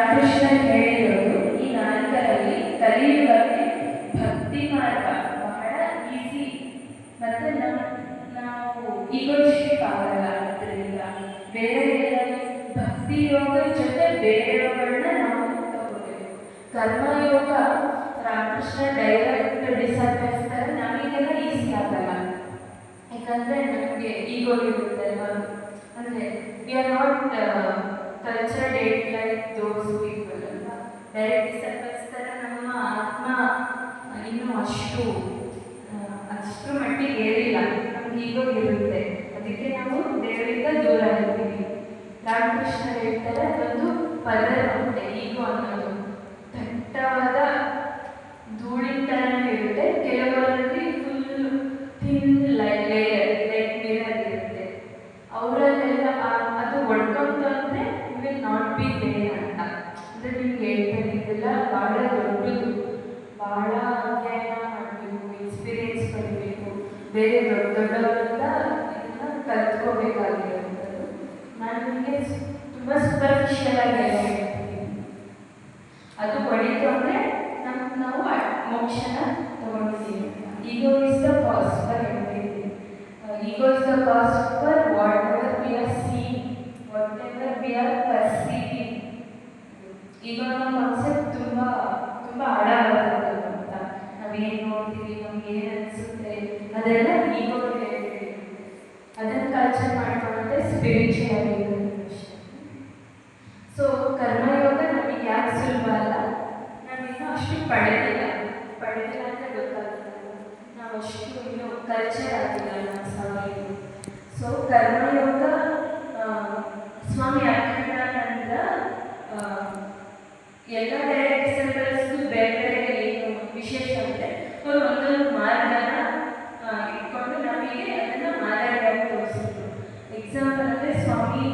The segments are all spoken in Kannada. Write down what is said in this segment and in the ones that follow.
ಕೃಷ್ಣ ಹೇಳಿರೋದು ಈ ನಾಲ್ಕರಲ್ಲಿ ಕಲಿಯುಗಕ್ಕೆ ಭಕ್ತಿ ಮಾರ್ಗ ಬಹಳ ಈಸಿ, ಮತ್ತೆ ನಾವು ಈಗೋಯಿಸ್ಟಿಕ್ ಆಗಲ್ಲ. ಅದರಿಂದ ಬೇರೆ ಭಕ್ತಿ ಯೋಗ ಜೊತೆ ಬೇರೆ ಯೋಗಗಳನ್ನ ನಾವು ತಗೋಬೇಕು. ಕರ್ಮಯೋಗ ರಾಮಕೃಷ್ಣ ಡೈರೆಕ್ಟ್ ಡಿಸೈಪಲ್ಸ್ ಥರ ನಮಗೆಲ್ಲ ಈಸಿ ಆಗಲ್ಲ, ಯಾಕಂದರೆ ನಮಗೆ ಈಗೋ ಇರುತ್ತೆ ಅಲ್ವಾ. ಅಂದರೆ we are not cultured eight like those people ಅಲ್ವಾ. ಡೈರೆಕ್ಟ್ ಡಿಸೈಪಲ್ಸ್ ಥರ ನಮ್ಮ ಆತ್ಮ ಇನ್ನೂ ಅಷ್ಟು ಮಟ್ಟಿಗೆ ಏರಿಲ್ಲ, ನಮ್ಗೆ ಈಗೋ ಇರುತ್ತೆ. ಅದಕ್ಕೆ ನಾವು ದೇವರಿಂದ ದೂರ ಇರ್ತೀವಿ. ರಾಮಕೃಷ್ಣ ಹೇಳ್ತಾರೆ ಅದೊಂದು ಪದರ ಅಂತೆ. ಈಗೋ ಅನ್ನೋದು ದಟ್ಟವಾದ ಧೂಳಿನ ಥರನೇ ಇರುತ್ತೆ, ಕೆಲವರಲ್ಲಿ full thin layer like mirror ಇರುತ್ತೆ. ಅವರಲ್ಲೆಲ್ಲ ಅದು ಒಡ್ಕೊಂತು ಅಂದರೆ you will not be there ಅಂತ. ಅಂದರೆ ನಿಮ್ಗೆ ಹೇಳ್ತಾರೆ ಇದೆಲ್ಲ ಭಾಳ ದೊಡ್ಡದು, ಭಾಳ ಅಧ್ಯಯನ ಮಾಡಬೇಕು, ಎಕ್ಸ್ಪೀರಿಯೆನ್ಸ್ ಪಡಿಬೇಕು, ಬೇರೆ ದೊಡ್ಡವರಿಂದ ಇದನ್ನು ಕಲ್ತ್ಕೋಬೇಕಾಗಿರೋಂಥದ್ದು. ನಾನು ನಿಮಗೆ ತುಂಬ ಸೂಪರ್ಫಿಷಿಯಲ್ ಆಗಿ ಹೇಳ್ತೀನಿ. ಅದು ಹೊಡಿತು ಅಂದರೆ ನಾವು ಮೋಕ್ಷನ ತಗೊಂಡಿದ್ದೀವಿ. Ego is the cause for everything. Ego is the cause for whatever we are seeing, whatever we are perceiving. Ego ಅನ್ನೋ ಕಾನ್ಸೆಪ್ಟ್ ತುಂಬ ಆಳವಾದದ್ದು ಅಂತ. ನಾವೇನು ನೋಡ್ತೀವಿ, ನಮ್ಗೆ ಏನು ಅನಿಸುತ್ತೆ, ಅದೆಲ್ಲ ಈಗೋ ರಿಲೇಟೆಡ್. ಅದನ್ನು ಕಲ್ಚರ್ ಮಾಡ್ಕೊಂಡ್ರೆ ಸ್ಪಿರಿಚುವಲ್ ಆಗಿರುತ್ತೆ ಅಷ್ಟೇ. ಸೊ ಕರ್ಮಯೋಗ ನಮಗೆ ಯಾಕೆ ಸುಲಭ ಅಲ್ಲ, ನಾವಿನ್ನೂ ಅಷ್ಟು ಪಡೆದಿಲ್ಲ ಅಂತ ಗೊತ್ತಾಗುತ್ತೆ. ನಾವು ಅಷ್ಟು ಇನ್ನೂ ಕಲ್ಚರ್ ಆಗಿಲ್ಲ ನಮ್ಮ ಸಮಾಜ. ಸೊ ಕರ್ಮಯೋಗ ಸ್ವಾಮಿ ಅಖಂಡಾನಂದ ಎಲ್ಲ ಡೈರೆಕ್ಟ್ ಡಿಸೈಪಲ್ಸ್ಗೂ ಬೇರೆ ಬೇರೆ ಏನು ವಿಶೇಷ ಅಂದರೆ ಅವರು ಒಂದೊಂದು ಮಾರ್ಗನ ಇಟ್ಕೊಂಡು ನಮಗೆ ಅದನ್ನು ಮಾದರಿಯಾಗಿ ತೋರಿಸಿದ್ರು. ಎಕ್ಸಾಂಪಲ್ ಅಂದರೆ ಸ್ವಾಮಿ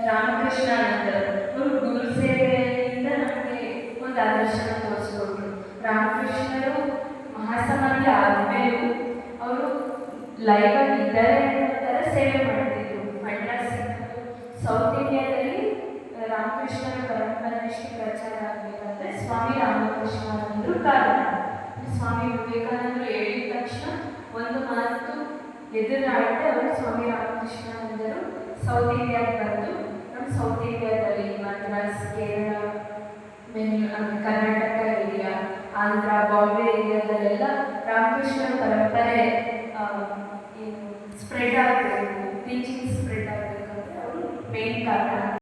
ರಾಮಕೃಷ್ಣಾನಂದ ಅವರು ಗುರು ಸೇವೆಯಿಂದ ನಮಗೆ ಒಂದು ಆದರ್ಶನ ತೋರಿಸ್ಕೊಟ್ರು. ರಾಮಕೃಷ್ಣರು ಮಹಾಸಮಾಧಿ ಆದಮೇಲೂ ಅವರು ಲೈವ್ ಆಗಿ ಇದ್ದಾರೆ ಅನ್ನೋ ಥರ ಸೇವೆ ಮಾಡ್ತಿದ್ರು. ಮಡ್ರಾಸ್ ಸೌತ್ ಇಂಡಿಯಾದಲ್ಲಿ ರಾಮಕೃಷ್ಣರ ಪರಂಪರೆ ಎಷ್ಟು ಪ್ರಚಾರ ಆಗಬೇಕಂದ್ರೆ ಸ್ವಾಮಿ ರಾಮಕೃಷ್ಣಾನಂದರು ಕಾರಣ. ಸ್ವಾಮಿ ವಿವೇಕಾನಂದರು ಹೇಳಿದ ತಕ್ಷಣ ಒಂದು ಮಾತು ಎದುರಾಟ